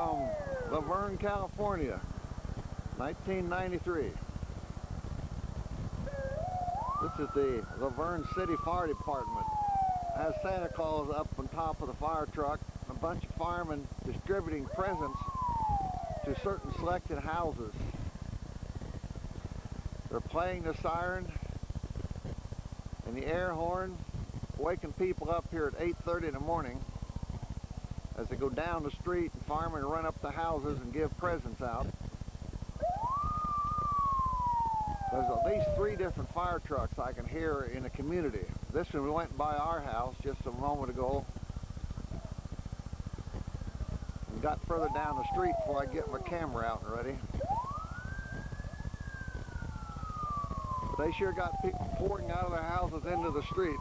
from Laverne, California, 1993. This is the Laverne City Fire Department. Has Santa Claus up on top of the fire truck, and a bunch of firemen distributing presents to certain selected houses. They're playing the siren and the air horn, waking people up here at 8:30 in the morning as they go down the street and firemen run up the houses and give presents out. There's at least 3 different fire trucks I can hear in the community. This one went by our house just a moment ago. We got further down the street before I get my camera out and ready. But they sure got people pouring out of their houses into the street.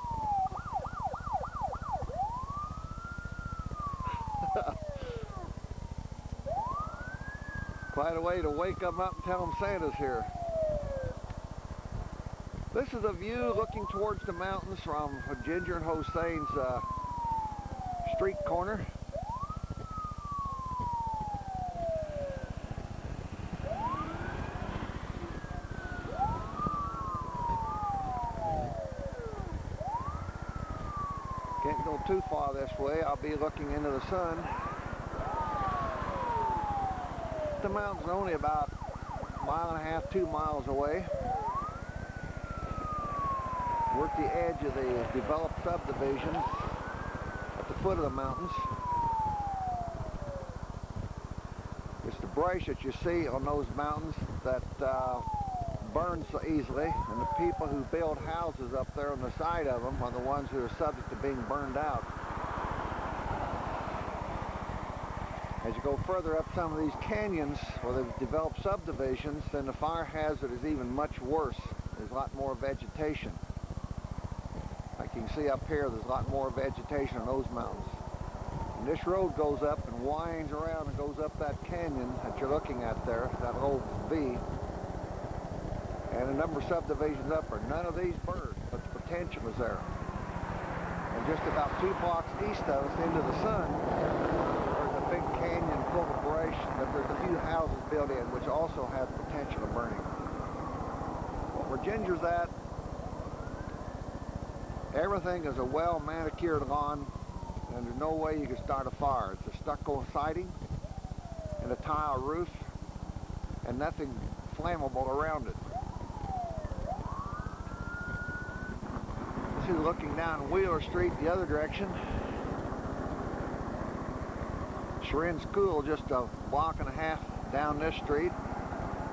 Quite a way to wake them up and tell them Santa's here. This is a view looking towards the mountains from Ginger and Hosein street corner. Can't go too far this way. I'll be looking into the sun. The mountain's only about a mile and a half, 2 miles away. We're at the edge of the developed subdivisions at the foot of the mountains. It's the brush that you see on those mountains that burns so easily, and the people who build houses up there on the side of them are the ones who are subject to being burned out. As you go further up some of these canyons where they've developed subdivisions, then the fire hazard is even much worse. There's a lot more vegetation. Like you can see up here, there's a lot more vegetation on those mountains. And this road goes up and winds around and goes up that canyon that you're looking at there, that old V. And a number of subdivisions up there. None of these burned, but the potential is there. And just about 2 blocks east of us into the sun, there's a big canyon full of brush that there's a few houses built in which also have potential of burning. Where Ginger's at, everything is a well-manicured lawn, and there's no way you can start a fire. It's a stucco siding and a tile roof, and nothing flammable around it. This is looking down Wheeler Street the other direction. Sharin School just a block and a half down this street.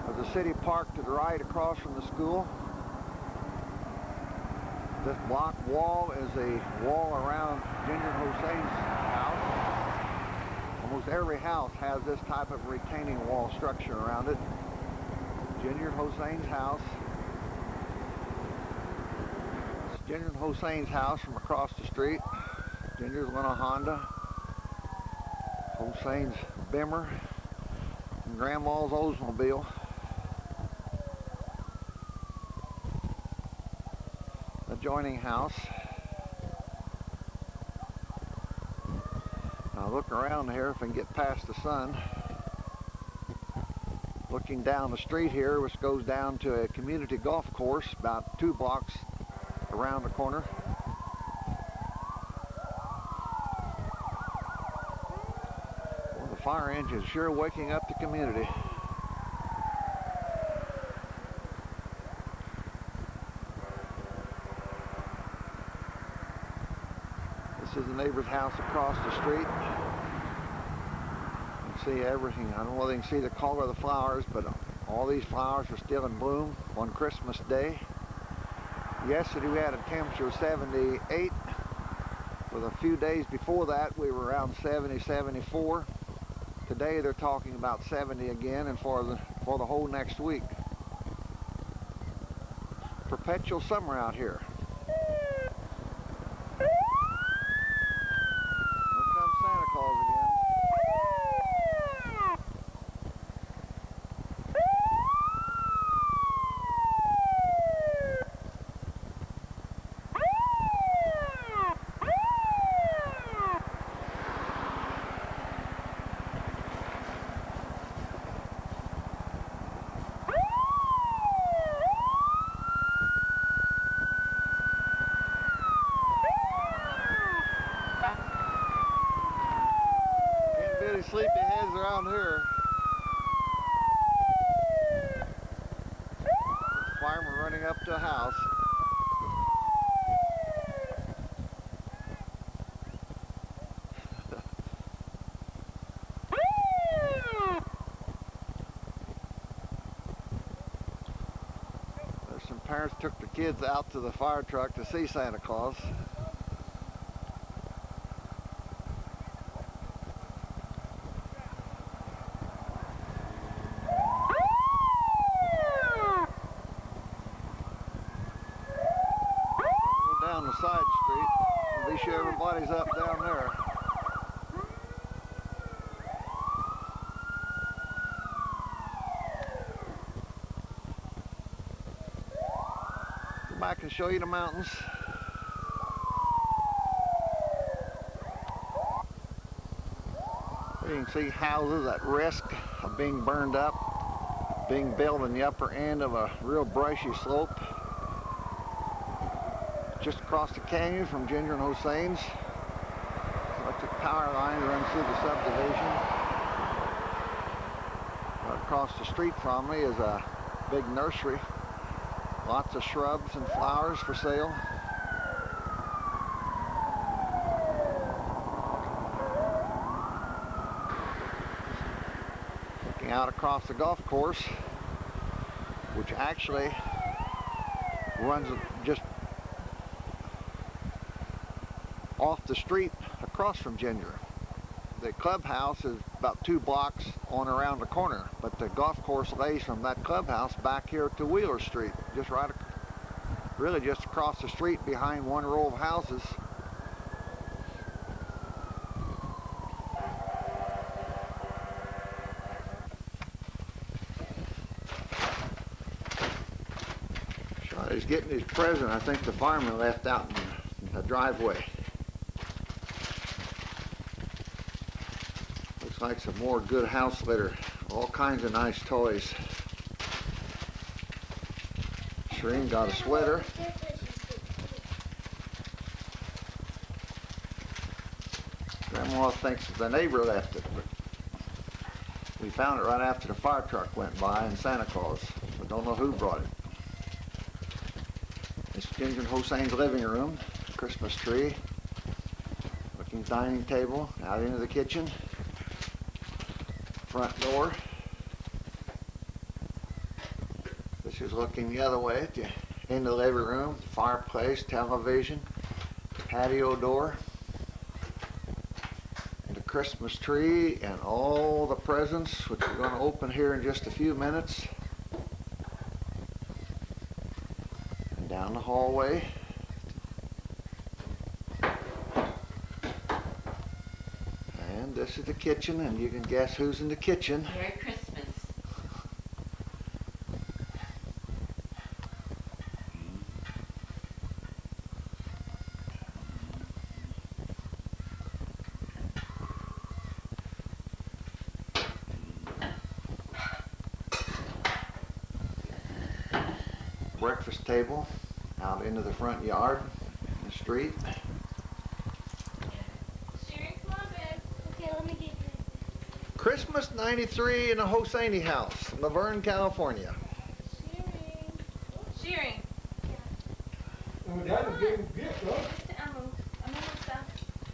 There's a city park to the right across from the school. This block wall is a wall around Ginger and Hosein's house. Almost every house has this type of retaining wall structure around it. Ginger and Hosein's house. It's Ginger and Hosein's house from across the street. Ginger's went a Honda. Hosein's Bimmer. And Grandma's Oldsmobile. Adjoining house. Now look around here if I can get past the sun. Looking down the street here, which goes down to a community golf course about 2 blocks around the corner. Well, the fire engine is sure waking up the community. This is the neighbor's house across the street. You can see everything. I don't know whether you can see the color of the flowers, but all these flowers are still in bloom on Christmas Day. Yesterday we had a temperature of 78. For the few days before that we were around 70, 74. Today they're talking about 70 again, and for the whole next week. Perpetual summer out here. house. There's some parents took the kids out to the fire truck to see Santa Claus. Down the side street. Be sure everybody's up down there. Come back and show you the mountains. You can see houses at risk of being burned up, being built in the upper end of a real brushy slope. Just across the canyon from Ginger and Hussein's. Electric power line runs through the subdivision. Right across the street from me is a big nursery. Lots of shrubs and flowers for sale. Looking out across the golf course, which actually runs just off the street across from Ginger. The clubhouse is about 2 blocks on around the corner, but the golf course lays from that clubhouse back here to Wheeler Street, just right, really just across the street behind one row of houses. He's getting his present. I think the farmer left out in the driveway. Looks like some more good house litter. All kinds of nice toys. Shireen got a sweater. Grandma thinks the neighbor left it, but we found it right after the fire truck went by in Santa Claus. But don't know who brought it. It's Ginger and Hussein's living room, Christmas tree, looking dining table, out into the kitchen, front door. This is looking the other way at the end of the living room, fireplace, television, patio door, and the Christmas tree, and all the presents, which we're going to open here in just a few minutes. Down the hallway. And this is the kitchen, and you can guess who's in the kitchen. Merry Christmas. Breakfast table out into the front yard, in the street. Sherry, come on, babe. Okay, let me get you. Christmas '93 in a Hosseini house, Laverne, California. Sherry. Oh, Daddy's getting a gift, huh? Mr. Amu. Amu stuff.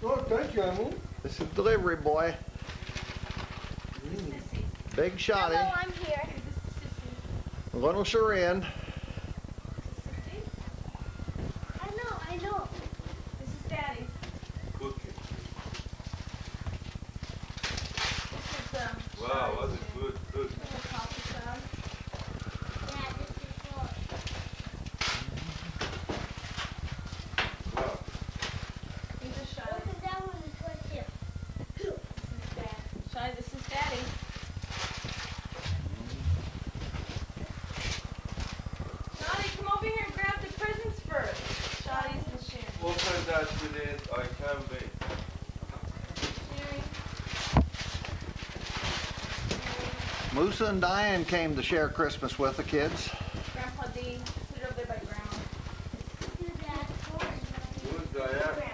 Oh, thank you, Amu. This is delivery boy, Sissy. Big Shotty, Hello, I'm here. This is Sissy. little Shireen. Sissy. I know. This is Daddy. Cookie. This is Wow, that's good. little coffee shop. Yeah, this is for. Wow. These are Shy. Look at that one is right here. This is Dad. Shy, this is Daddy. Shotty, come over here and grab the presents first. Shotty's and Sherry. Open that today, I can't wait. Sherry. Musa and Diane came to share Christmas with the kids. Grandpa D. Put it over there by Grandma. Who's Diane?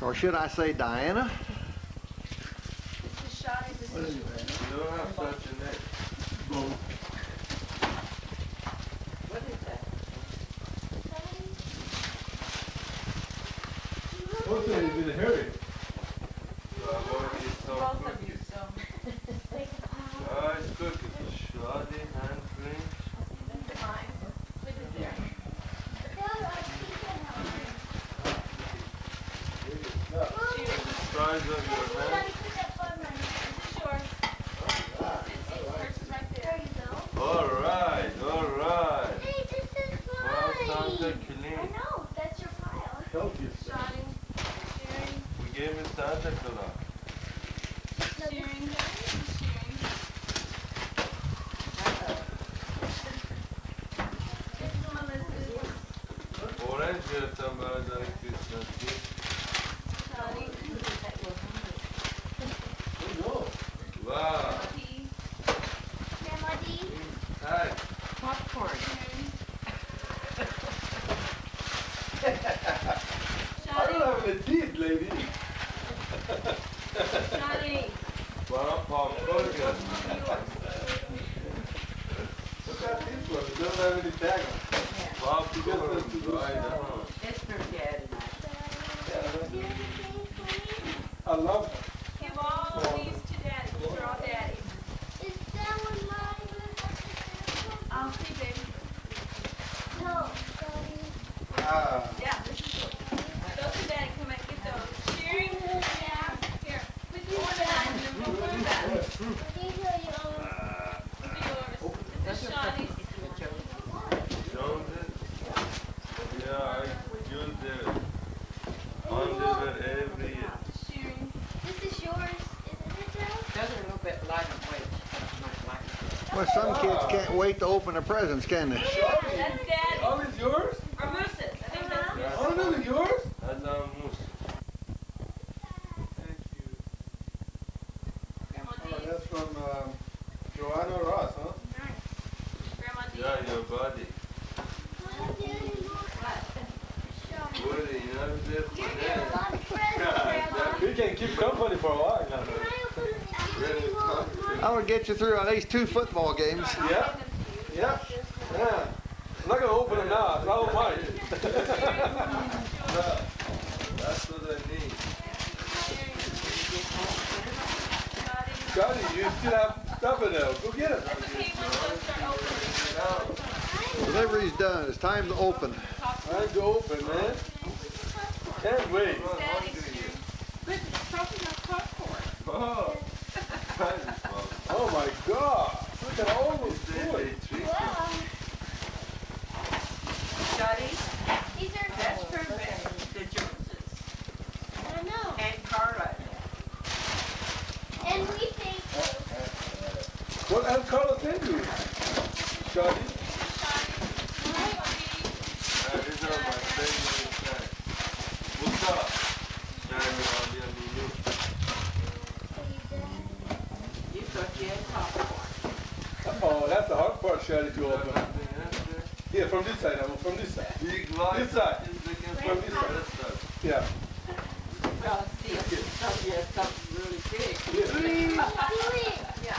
Or should I say Diana? This is Shotty's. This is You don't have such a name. What is that? lady. Johnny. Well, Pop Burger. Look at this one. It doesn't have any tag on it. Pop Burger. Right now. It's for Dad and I. I love it. Give all of these to Daddy. These are all Daddy's. Is that one mine? I'll see, baby. No, Daddy. Yeah, this is yours. Those are Daddy. Come and get those. Cheering. Yeah. Here. Put these on that and then we'll put them back. These are yours. These are yours. This is Shawnee's. Jones? Yeah, I use the underwear every year. Cheering. This is yours. Isn't it, Dad? Those are a little bit lighter weight. Well, some kids can't wait to open their presents, can they? That's Daddy. All is yours? Or Moose's. I think that's Moose's. All of them are yours? That's our moose. Thank you. Grandma Oh, D's. that's from Joanna Ross, huh? Grandma D's. Yeah, your body. Woody, you know, You're getting a lot of presents, Grandma. We can keep company for a while now. Can I open it? Daddy, look. I would get you through at least 2 football games. Yeah? Yeah? Yeah. I'm not going to open them now. It's not mine. That's what I need. Scotty, you still have stuff in there. Go get it. That's okay. Once those start opening. Delivery's done. It's time to open. Time to open, man. Can't wait. Daddy's cheering. But it's talking about popcorn. Oh, that is fun. Oh my God. Look at all those They toys. treat Wow. Scotty, These are that's for the Joneses. I know. And Carla. And we think What else Carla sent you? Scotty? These are my favorite snacks. What's up? Shiny on the menu. You thought you had popcorn. Oh, that's the hard part, Scotty, to open. Nothing else there? Here, from this side, Emma, from this side. Big light. This side. They can From this side. This side. Yeah. Well, see, you thought you had something really big. yeah.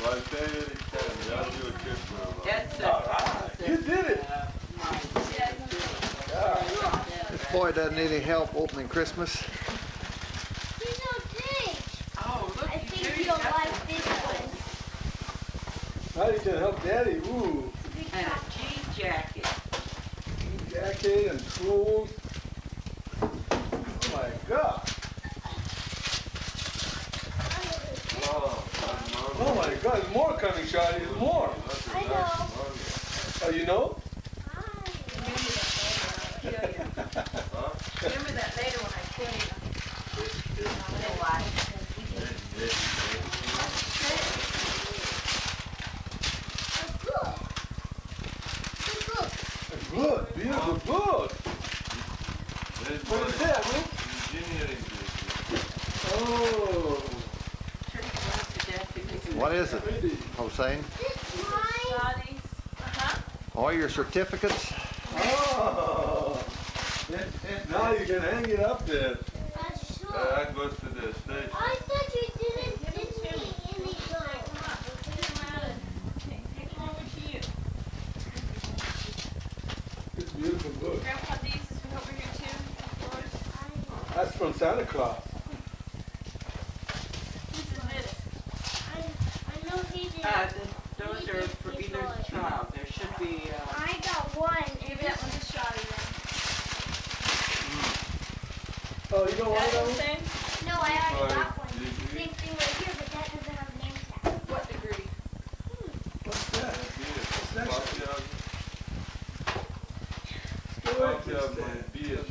My favorite is candy. I'll do a trip for a while. That's You did it. This boy doesn't need any help opening Christmas. These are big. Oh, look, I you think really you'll got like some this big one. Now you can help Daddy. Ooh. And a jean jacket. Jacket and tools. Oh my God. Oh, Oh my God, there's more coming, Charlie. There's more. I know. Oh, you know? Remember that later when I kill you. Good, beautiful, good. What is that, Luke? Engineering. Oh. What is it, Hossein? Shawnee's. All your certificates? Oh. Now you can hang it up there. That goes to the station. I thought you didn't give me any Come on. Let's get them out and take them over to you. It's beautiful, good. Grandpa D's is over here too. Yours. That's from Santa Claus. This is this. I know he did. Those are for either child. There should be, I got one. Give that one to Shawty then. Oh, you don't want That's that the one? same? No, I already Sorry, got one. did you? Same thing right here, but that doesn't have a name tag. What degree? What's that? Fuck yeah, So fuck yeah, interesting. my beer.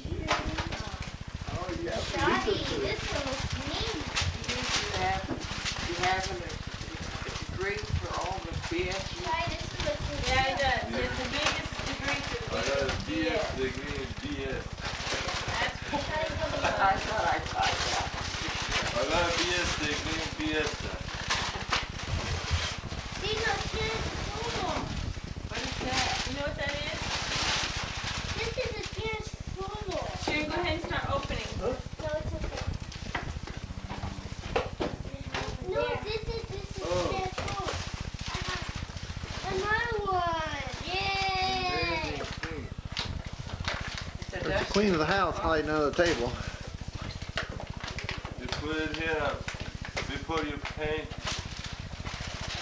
Oh, yeah. Daddy, this one looks mean. you have a degree for all the BS. Try this one looks mean. Yeah, he does. He has the biggest degree for the I got a biggest BS degree in BS. That's I thought I thought that. I got a BS degree in BS. These are transformable. What is that? You know what that is? This is a transformable. Sharon, go ahead and start opening. No, it's a Queen of the house hiding under the table. You put it here before you paint.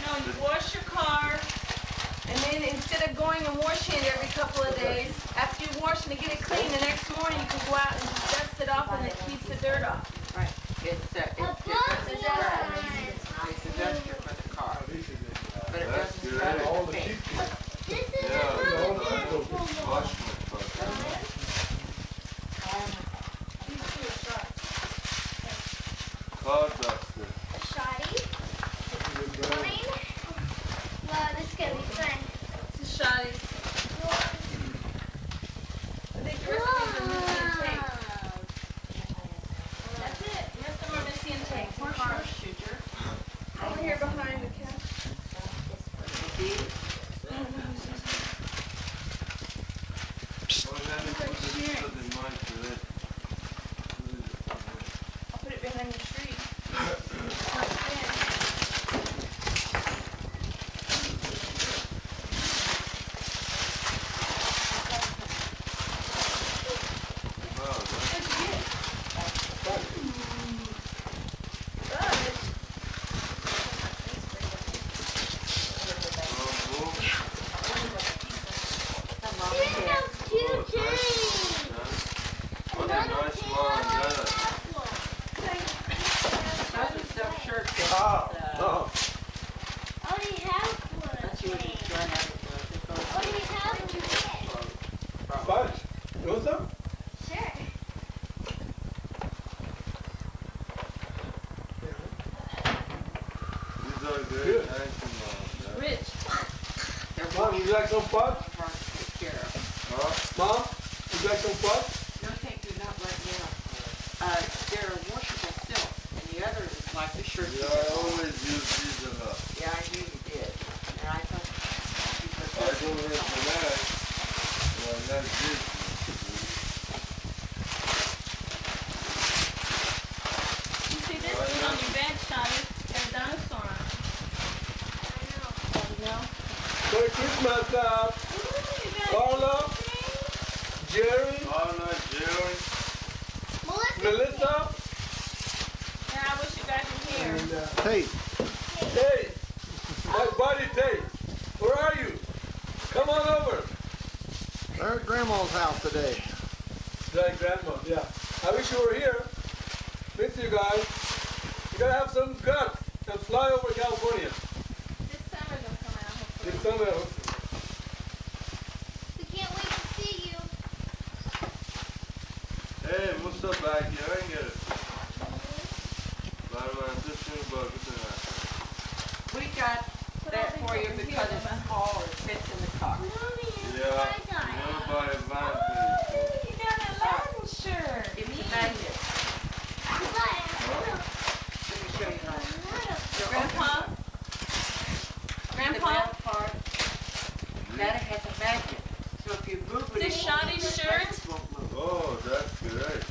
No, you wash your car, and then instead of going and washing it every couple of days, after you wash it and get it clean, the next morning you can go out and dust it off and it keeps the dirt off. Right. It's a duster for the car. But it That's doesn't great. scratch the paint. This is Yeah, a wash my car. Car duster. shoddy. Mine. Wow, this is gonna be fun. This is Shotty's. I think the rest of these are missing in tanks. That's it. The rest of them are missing in tanks. Car shooter. Over here behind the couch. I'll put it behind the tree. Mom, would you like some fudge? Mom, would you like some fudge? No, thank you, not right now. They're washable still, and the other is like the shirt. Yeah, I always use these a lot. Yeah, I knew you did. And I thought you put I go here tonight. Well, that's this. You see this one on your bed, Shotty? There's a dinosaur on it. I know. Merry Christmas, Carla, Jerry, Carla, Jerry. Melissa, Yeah, I wish you guys were here. and Tate, Tate. My buddy Tate. Where are you? Come on over. they're at Grandma's house today. Like Grandma, yeah. I wish you were here. Miss you guys. You gotta have some guts and fly over California. This summer they'll come out, hopefully. This summer. We can't wait to see you. Hey, Musa back here. I get it. We got that for you because it's tall and fits in the car. Mommy, Yeah, nobody advantage. You got an Aladdin shirt. It's a magnet. Let me show you how. Grandpa? The Grandpa? round part, that has a magnet. So if you move it, This Shotty's shirt? it won't move. Oh, that's great.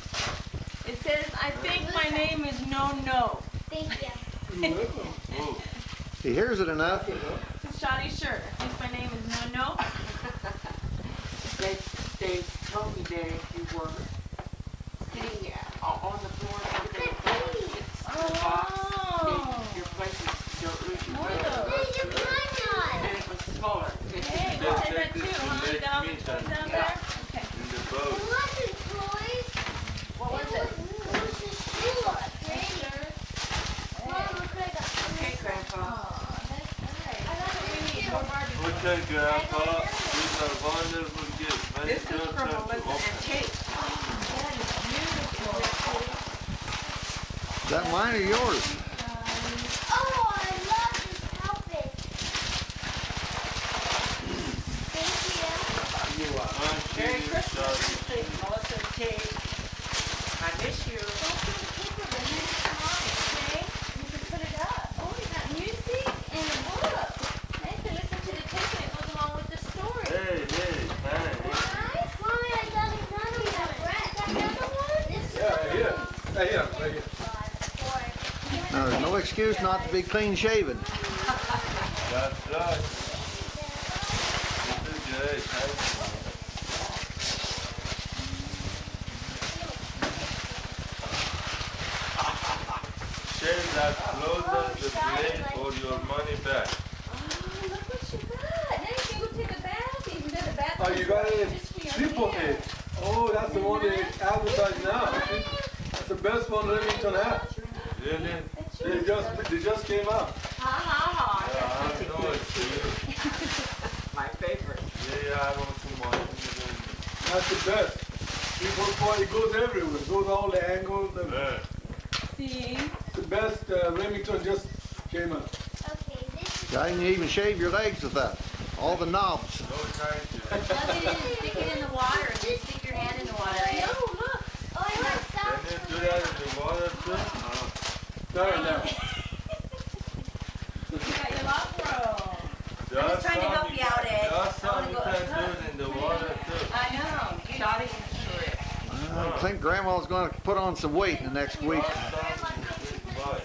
It says, I think my name is No. Thank you. Oh, He hears it enough. It's Shotty's shirt. I think my name is No. They told me that if you were sitting on the floor and everything, it's in the box, then your places don't lose your More weight. of those. There's your pie. And it was smaller. It's Hey, in the you box. said that too, huh? You got all the toys down there? Okay. in the It boat. wasn't toys. What was it? It was the shoe. Mom, look what I got. Okay, Grandpa. I got it We need too. more Barbie. Okay, Grandpa. These are wonderful gifts. Many This is children from to Melissa open. and Kate. That is beautiful. Is that mine or yours? Oh, I love this outfit. Thank you. Merry Christmas, Melissa and Kate. I miss you. Don't put the paper in there. Come on, okay? You can put it up. Oh, you got music and a book. Nathan, listen to the tape and it goes along with the story. Hey, thanks. Nice. Mommy, I got another one. Got another one? This is Yeah, right here. Right here, right here. Now, there's no excuse not to be clean shaven. That's right. This is great. Thanks. claim for your money back. Oh, look what you got. Now you can go take a bath. Even though the bath Oh, you got it just for your triple hair. hit. Oh, that's the one they advertise now. That's the best one Remington has. Really? They just came out. Yeah, I know it's good. My favorite. Yeah, I want too much. That's the best. It goes everywhere. It goes all the angles. Yeah. See? The best Remington just came out. Okay, this is. Yeah, you can even shave your legs with that. All the knobs. No thank you. Plug it in and stick it in the water and then stick your hand in the water. Oh, look. Oh, I like Can socks. you do that in the water too? No, no. You got your lock roll. Just trying to help you out, Ed. Just I wanna some you go can up. do it in the water too. I know. Shotty and Shred. I think Grandma's going to put on some weight in the next week. Just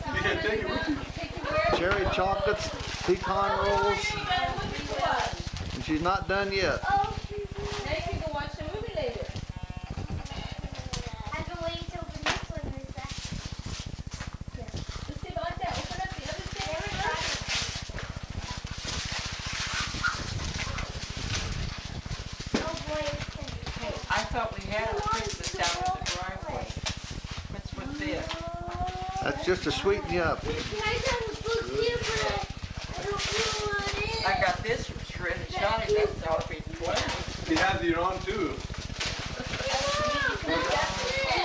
some you can You can take it with you. Take your where? Cherry chocolates, pecan rolls, You gotta look at what? and she's not done yet. Oh, she's Now you can go watch the movie later. I've been waiting to open this one, Risa. Let's see if I like that. Open up the other thing. Oh boy, it's Hey, I thought we had a Christmas down at the driveway. What's with this? That's just to sweeten you up. Guys, I have a book here, but I don't know what it is. I got this from Shred and Shotty. That's all been playing. He has Iran too.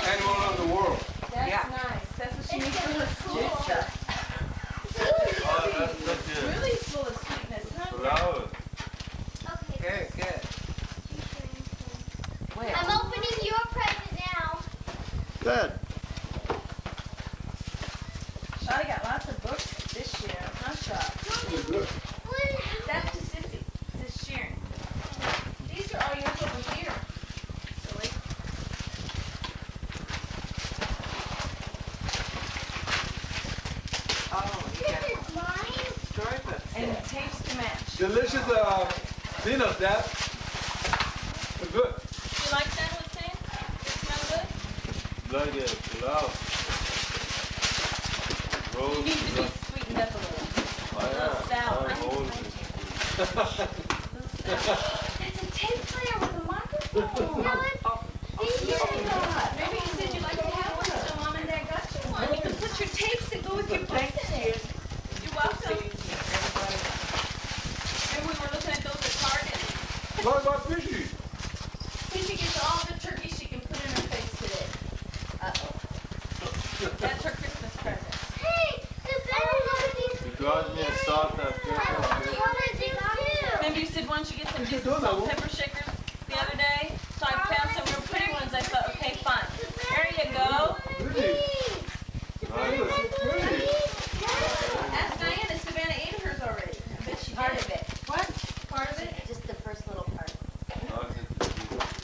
Anyone around the world. That's Yeah. nice. That's what she needs for her school. Ginger. Oh, that's good. Really full of sweetness, huh? Flowers. Good, good. Well, I'm opening your present now. Good. Shotty got lots of books this year. Huh, Shot? That's to Sissy. This is Sharon. These are all yours over here. Silly. oh, This yeah. is mine. Storybook. And tapes to match. Delicious peanuts, Dad. They're good. You like that, Hussein? It smell good? Like a flower. You Rose. need to be sweetened up a little. Oh, yeah. Sour. I'm old. It's a tape player with a microphone. No, it's Maybe you said you'd like to have one, so Mom and Dad got you one. You can put your tapes that go with your books in it. You're welcome. And we were looking at those at Target. What about fishy? Fishy gets all the turkey she can put in her face today. Uh-oh. That's her Christmas present. Hey, the better one of these. You got me a salt and I pepper. want to do too. Remember you said why don't you get some You just don't salt know. and pepper shakers the other day? So I found some real pretty ones. I thought, okay, fine. There you go. Really? Really? Ask Diana. Savannah ate hers already. I bet she Part did. of it. What? Part of it? Just the first little part.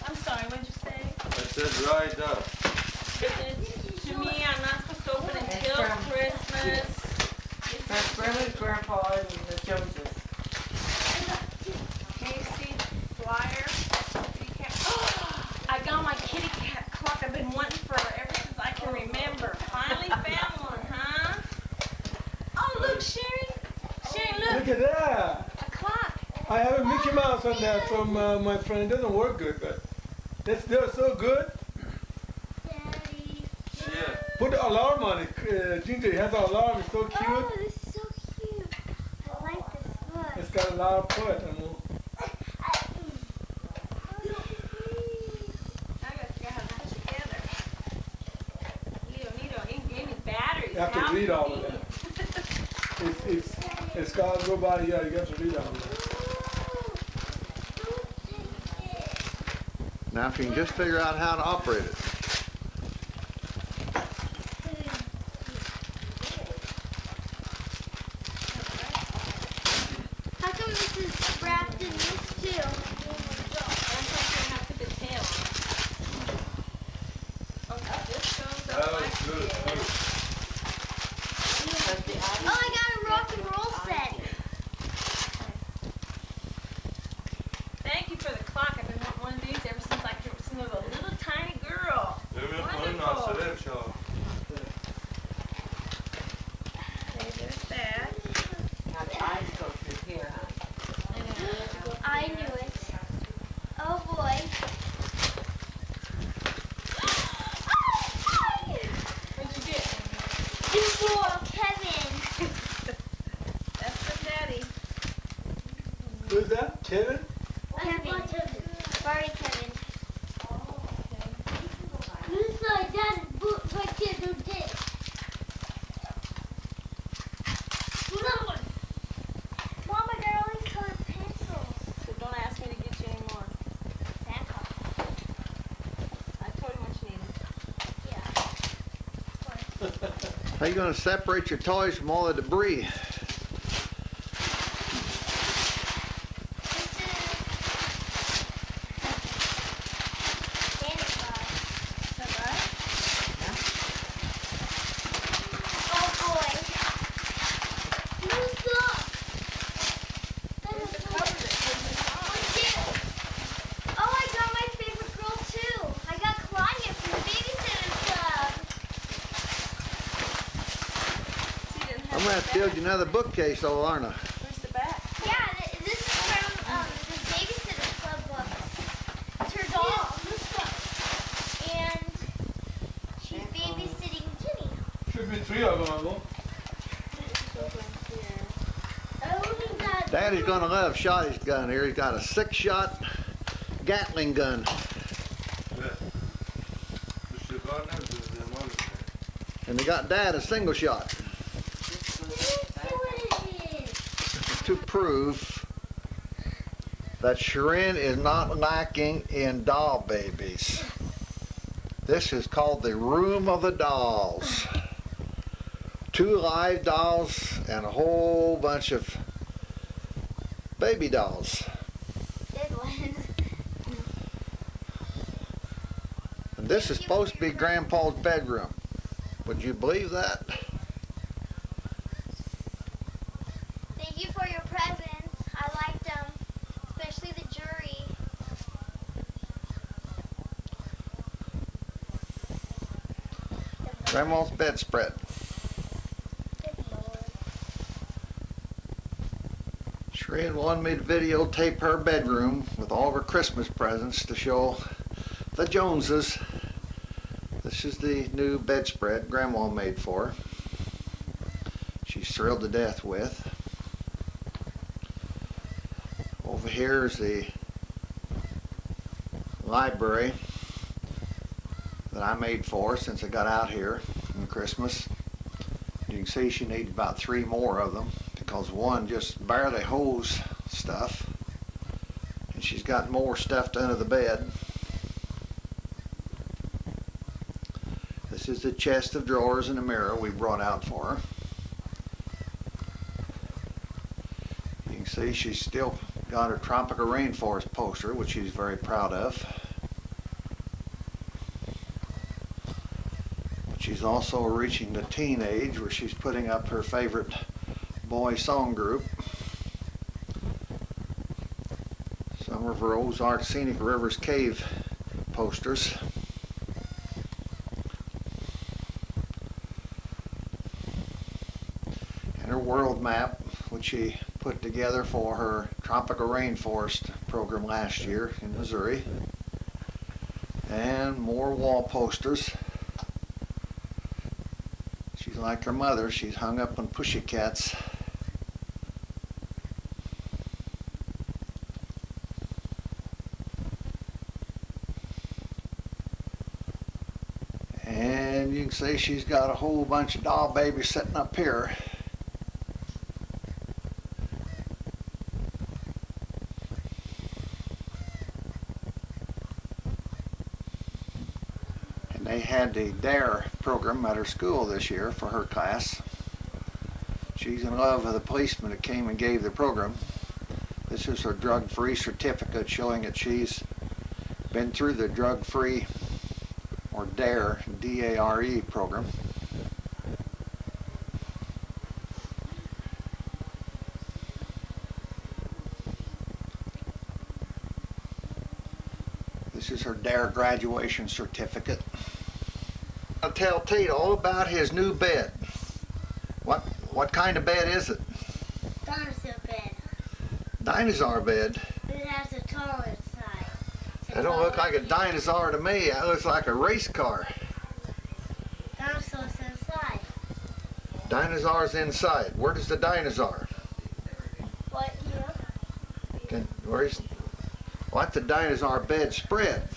I'm sorry, what'd you say? I said right up. To me, I'm not supposed to open until Christmas. That's Grandma's grandpa and the Joneses. Casey, flyer. Kitty cat. I got my kitty cat clock I've been wanting for ever since I can remember. Finally found one, huh? Oh, look, Sherry. Sherry, Look look. at that. A clock. I have a Mickey Mouse on that from my friend. It doesn't work good, but they're so good. Daddy. Yeah. Put the alarm on it. Ginger has an alarm. It's so cute. Oh, this is so cute. I like this book. It's got a lot of foot. I gotta figure out how to put it together. You don't need any batteries. You have to How read all of convenient. It's got to go by. Yeah, you got to read all of that. Now, if you can just figure out how to operate it. How come this is wrapped in this too? That was good. Oh, I got a rock and roll set. Thank you for the clock. I've been wanting one of these ever since I was a little tiny girl. Det vill på en Wonderful. natt, så det är klart. Okay, there's that. Who's that? Kevin? Kevin. Barry Kevin. This is like Dad's book right there, do this. Another one. Mom, I got all these colored pencils. So don't ask me to get you any more. Santa. I told him what you needed. Yeah. How are you going to separate your toys from all the debris? I'm going to have to build you another bookcase, though, aren't I? Where's the back? Yeah, this is from the Babysitter Club books. It's her doll. And she's babysitting Ginny. Should be 3 of them, Uncle. Daddy's going to love Shotty's gun here. He's got a 6-shot Gatling gun. And they got Dad a single shot. To prove that Sharon is not lacking in doll babies. This is called the Room of the Dolls. 2 live dolls and a whole bunch of baby dolls. Dead ones. And this is supposed to be Grandpa's bedroom. Would you believe that? Thank you for your presents. I liked them, especially the jury. Grandma's bedspread. Sharon wanted me to videotape her bedroom with all of her Christmas presents to show the Joneses. This is the new bedspread Grandma made for her. She's thrilled to death with. Over here is the library that I made for her since I got out here on Christmas. You can see she needs about 3 more of them because one just barely holds stuff, and she's got more stuffed under the bed. This is the chest of drawers and a mirror we brought out for her. You can see she's still got her tropical rainforest poster, which she's very proud of. But she's also reaching the teen age where she's putting up her favorite boy song group. Some of her Ozark Scenic Rivers Cave posters. And her world map, which she put together for her tropical rainforest program last year in Missouri. And more wall posters. She's like her mother, she's hung up on pussycats. And you can see she's got a whole bunch of doll babies sitting up here. And they had the DARE program at her school this year for her class. She's in love with the policeman that came and gave the program. This is her drug-free certificate showing that she's been through the drug-free or DARE, D-A-R-E program. This is her DARE graduation certificate. I'll tell Tate all about his new bed. What kind of bed is it? Dinosaur bed. Dinosaur bed. It has a toilet inside. That don't look like a dinosaur to me. That looks like a race car. Dinosaur's inside. Dinosaur's inside. Where does the dinosaur? What here? Where's, well, that's the dinosaur bed spread.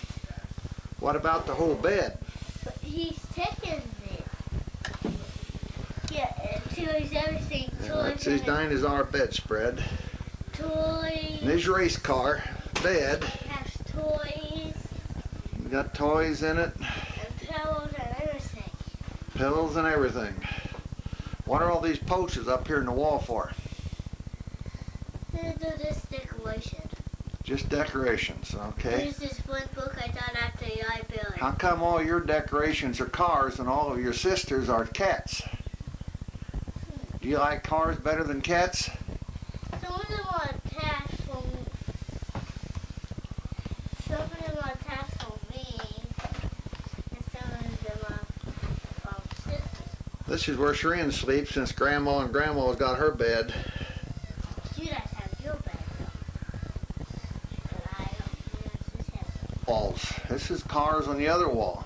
What about the whole bed? But he's taking it. Yeah, toys, everything. Yeah, Toys. that's his dinosaur bedspread. Toys. And his race car bed. Has toys. We got toys in it. And pillows and everything. Pillows and everything. What are all these posters up here in the wall for? To do this decoration. Just decorations, okay. Here's this one book I got at the library. How come all your decorations are cars and all of your sisters are cats? Do you like cars better than cats? Some of them are attached from me. Some of them are attached from me. And some of them are from sisters. This is where Shireen sleeps since Grandma and Grandma's got her bed. You guys have your bed though. But I don't. Just have Walls. This is cars on the other wall.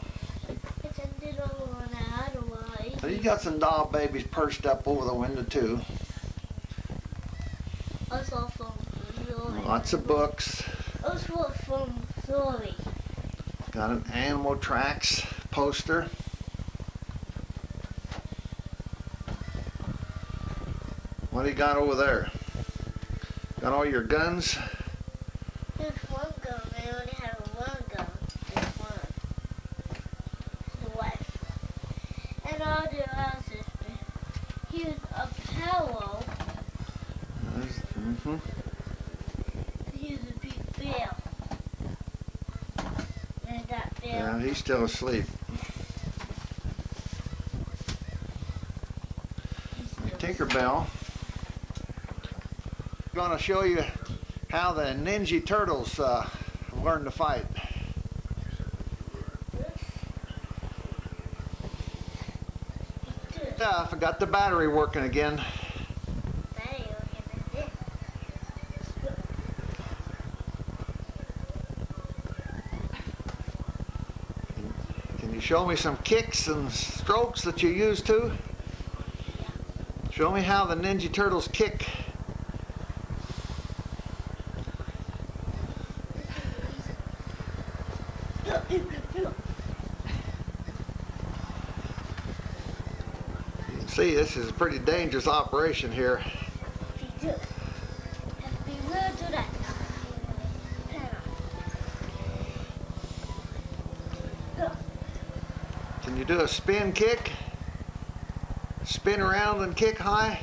it's a little one otherwise. So you got some doll babies perched up over the window too. Also from Zoe. Lots of books. Also from Zoe. Got an Animal Tracks poster. What do you got over there? Got all your guns? There's one gun. They only have one gun. There's one. The wife. And all the others. Here's a pillow. Mm-hmm. Here's a big bell. And that bell. Yeah, he's still asleep. Tinkerbell. I'm going to show you how the Ninja Turtles learned to fight. Yeah, I forgot the battery working again. Can you show me some kicks and strokes that you used to? Show me how the Ninja Turtles kick. You can see this is a pretty dangerous operation here. Can you do a spin kick? Spin around and kick high?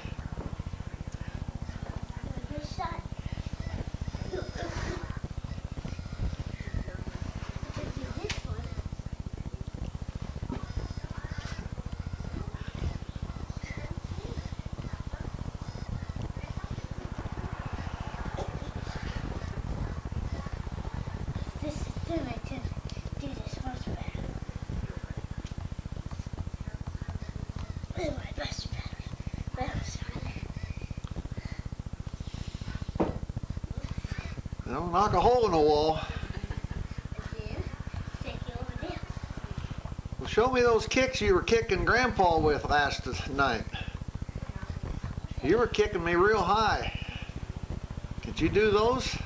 Don't knock a hole in the wall. Well, show me those kicks you were kicking Grandpa with last night. You were kicking me real high. Could you do those?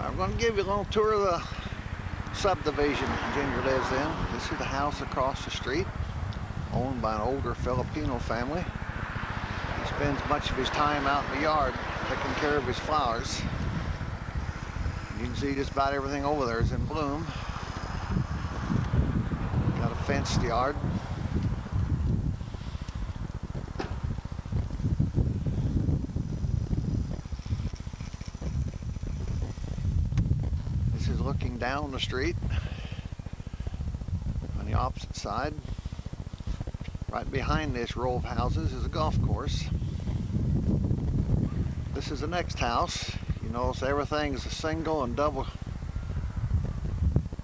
I'm going to give you a little tour of the subdivision Ginger lives in. This is the house across the street, owned by an older Filipino family. He spends much of his time out in the yard taking care of his flowers. You can see just about everything over there is in bloom. Got a fenced yard. This is looking down the street on the opposite side. Right behind this row of houses is a golf course. This is the next house. You notice everything is a single and double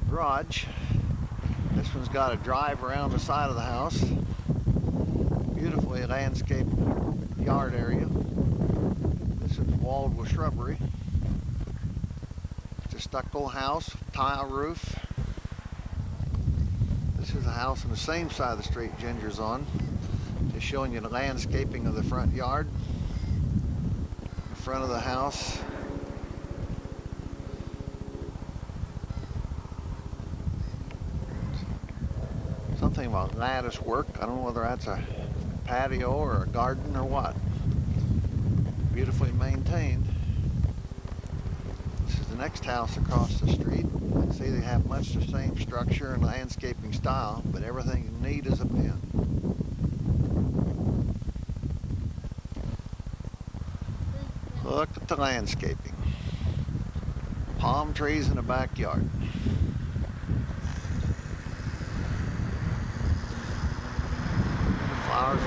garage. This one's got a drive around the side of the house. Beautifully landscaped yard area. This is walled with shrubbery. It's a stucco house, tile roof. This is a house on the same side of the street Ginger's on. Just showing you the landscaping of the front yard. The front of the house. Something about lattice work. I don't know whether that's a patio or a garden or what. Beautifully maintained. This is the next house across the street. You can see they have much the same structure and landscaping style, but everything neat as a pin. Look at the landscaping. Palm trees in the backyard. Flowers.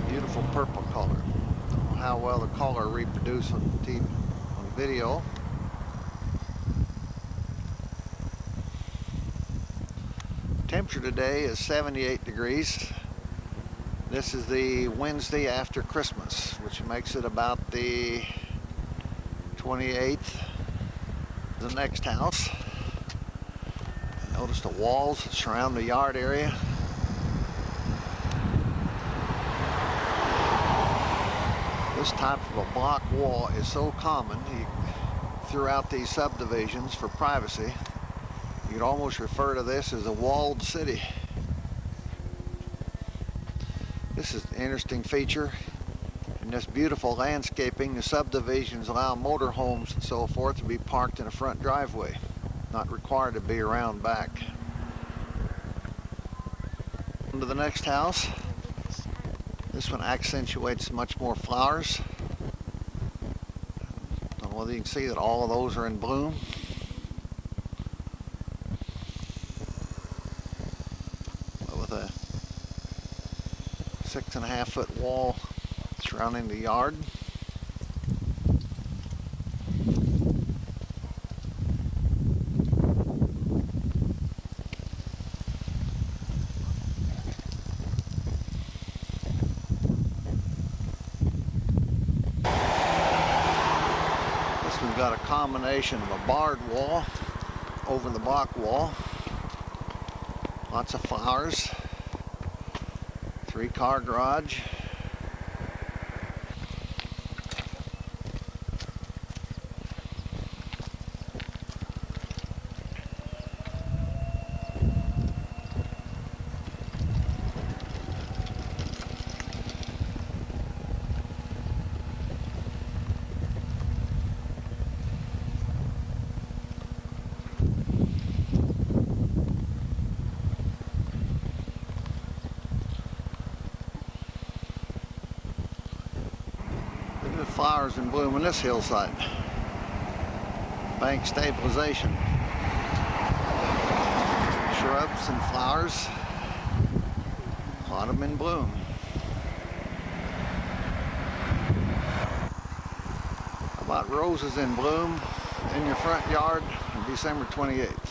Beautiful purple color. Don't know how well the color reproduced on TV, on video. Temperature today is 78 degrees. This is the Wednesday after Christmas, which makes it about the 28th. The next house. Notice the walls that surround the yard area. This type of a block wall is so common throughout these subdivisions for privacy. You could almost refer to this as a walled city. This is an interesting feature. In this beautiful landscaping, the subdivisions allow motorhomes and so forth to be parked in a front driveway, not required to be around back. On to the next house. This one accentuates much more flowers. Don't know whether you can see that all of those are in bloom. With a 6.5-foot wall surrounding the yard. This one's got a combination of a barred wall over the block wall. Lots of flowers. 3-car garage. Flowers in bloom on this hillside. Bank stabilization. Shrubs and flowers. A lot of them in bloom. How about roses in bloom in your front yard on December 28th?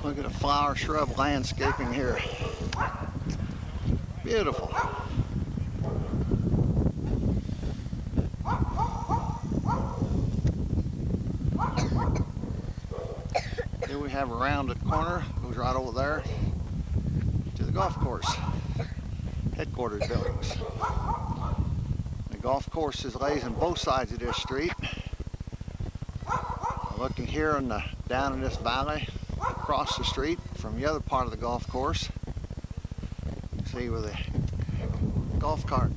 Look at the flower shrub landscaping here. Beautiful. Here we have a rounded corner, goes right over there to the golf course, headquarters buildings. The golf course is lays on both sides of this street. Looking here down in this valley, across the street from the other part of the golf course. See where the golf cart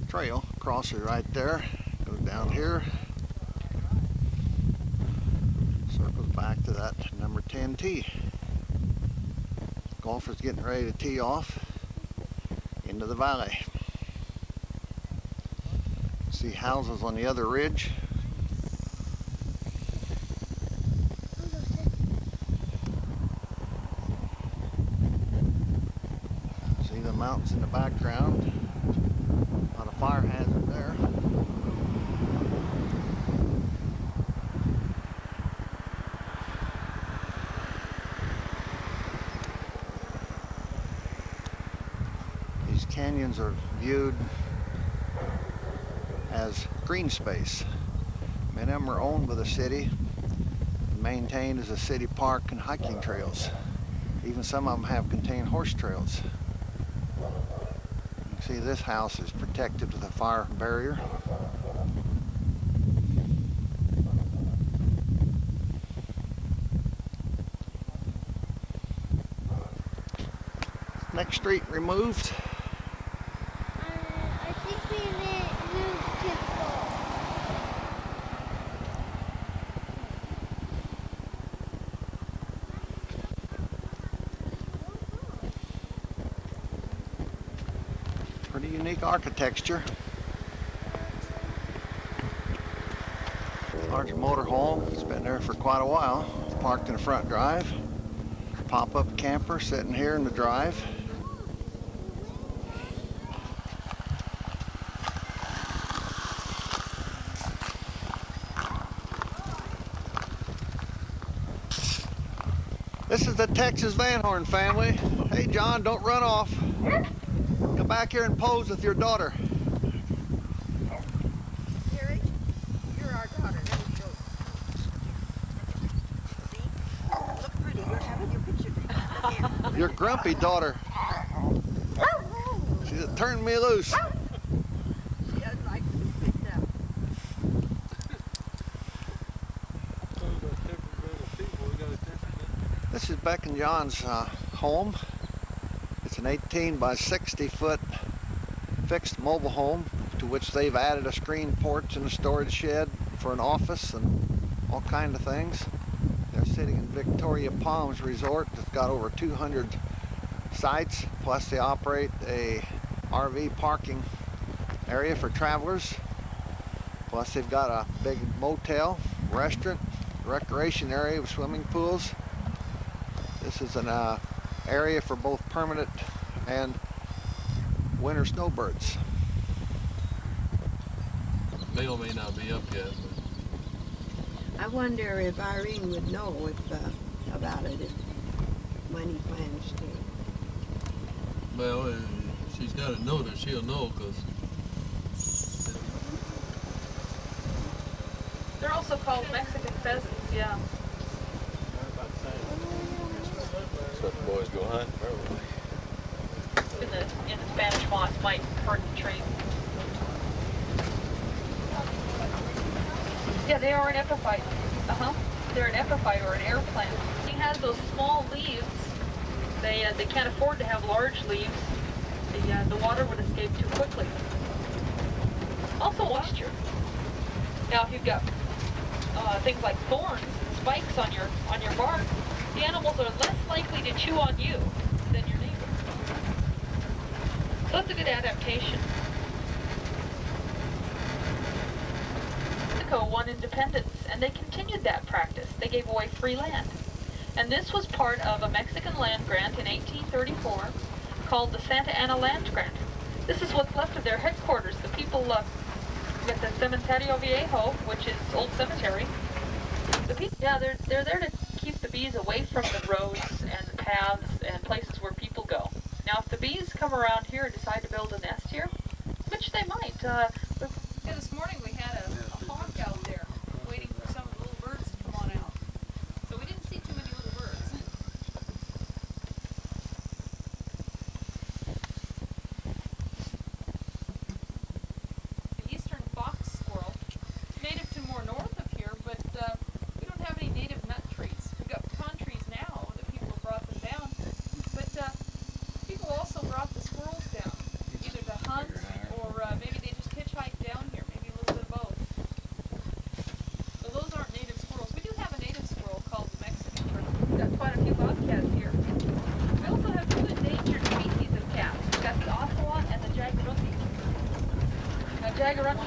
trail crosses right there, goes down here, back to that number 10 tee. Golfer's getting ready to tee off into the valley. See houses on the other ridge. See the mountains in the background. Not a fire hazard there. These canyons are viewed as green space. Many of them are owned by the city and maintained as a city park and hiking trails. Even some of them have contained horse trails. You can see this house is protected with a fire barrier. Next street removed. I think we moved too far. Pretty unique architecture. Large motorhome. It's been there for quite a while. It's parked in the front drive. Pop-up camper sitting here in the drive. This is the Texas Van Horn family. Hey John, don't run off. Come back here and pose with your daughter. Gary, you're our daughter. Let me show you. See? Look pretty. You're having your picture taken. Here. Your grumpy daughter. She turned me loose. She doesn't like to be picked up. This is Beck and John's home. It's an 18 by 60 foot fixed mobile home to which they've added a screen porch and a storage shed for an office and all kind of things. They're sitting in Victoria Palms Resort that's got over 200 sites, plus they operate a RV parking area for travelers. Plus they've got a big motel, restaurant, recreation area with swimming pools. This is an area for both permanent and winter snowbirds. May or may not be up yet. I wonder if Irene would know about it when he plans to. Well, she's got to know that she'll know, because They're also called Mexican pheasants, yeah. that's what the boys go hunting. In the Spanish moss might hurt the tree. Yeah, they are an epiphyte. They're an epiphyte or an air plant. He has those small leaves. They can't afford to have large leaves. The water would escape too quickly. Also moisture. Now, if you've got things like thorns and spikes on your bark, the animals are less likely to chew on you than your neighbor. So that's a good adaptation. Mexico won independence, and they continued that practice. They gave away free land. And this was part of a Mexican land grant in 1834 called the Santa Ana Land Grant. This is what's left of their headquarters. The people at the Cementerio Viejo, which is Old Cemetery. The people, yeah, they're there to keep the bees away from the roads and the paths and places where people go. Now, if the bees come around here and decide to build a nest here, which they might. This morning we had a hawk out there waiting for some of the little birds to come on out. So we didn't see too many little birds. The eastern fox squirrel is native to more north of here, but we don't have any native nut trees. We've got pecan trees now that people have brought them down, but people also brought the squirrels down, either to hunt or maybe they just hitchhiked down here. Maybe a little bit Tiger Rocky?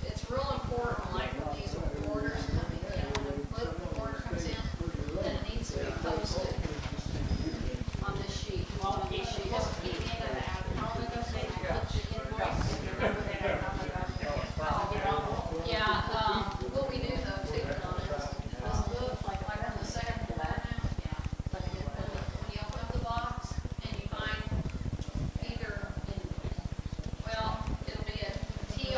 It's real important, like with these orders coming in, when the order comes in, then it needs to be posted on this sheet. On this sheet, just keep it in and out. Yeah, what we do though, too, on this book, like on the second floor now, when you open up the box and you find either, well, it'll be a TR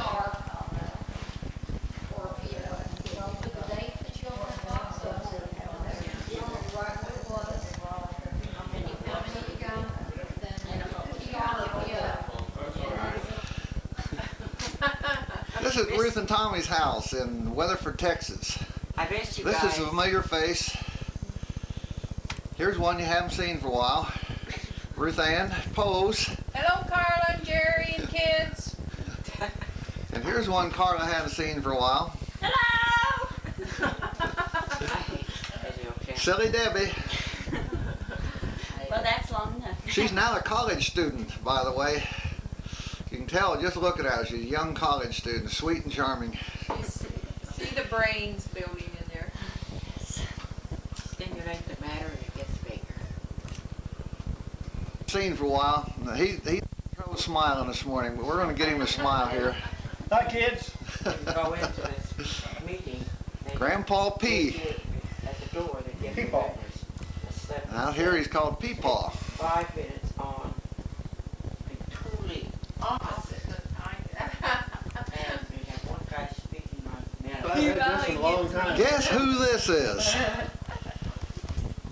or a PO. You put the date that you open the box up, right what it was, and how many you got, then TR or PO. This is Ruth and Tommy's house in Weatherford, Texas. I missed you This guys. is a familiar face. Here's one you haven't seen for a while. Ruth Ann, pose. Hello, Carla and Jerry and kids. And here's one Carla hadn't seen for a while. Hello. Silly Debbie. Well, that's long enough. She's now a college student, by the way. You can tell just looking at her. She's a young college student, sweet and charming. See the brains building in there. Stimulate the matter and it gets bigger. Seen for a while. He trouble smiling this morning, but we're going to get him to smile here. Hi, kids. You go into this meeting. they- Grandpa they P. give- At the door, they give you Peepaw. letters. Out here he's called Peepaw. 5 minutes on the totally opposite. And we have one guy speaking on I haven't had this in a long time. Guess who this is?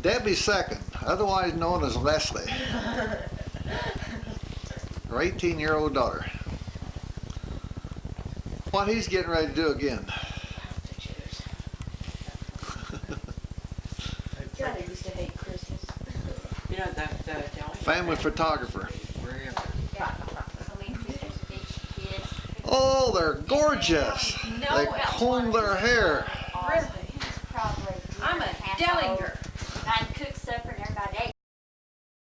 Debbie Second, otherwise known as Leslie. Her 18-year-old daughter. What he's getting ready to do again. Johnny used to hate Christmas. You know, the only Family photographer. Oh, Oh, they're gorgeous. No They comb their hair. I'm a Dellinger.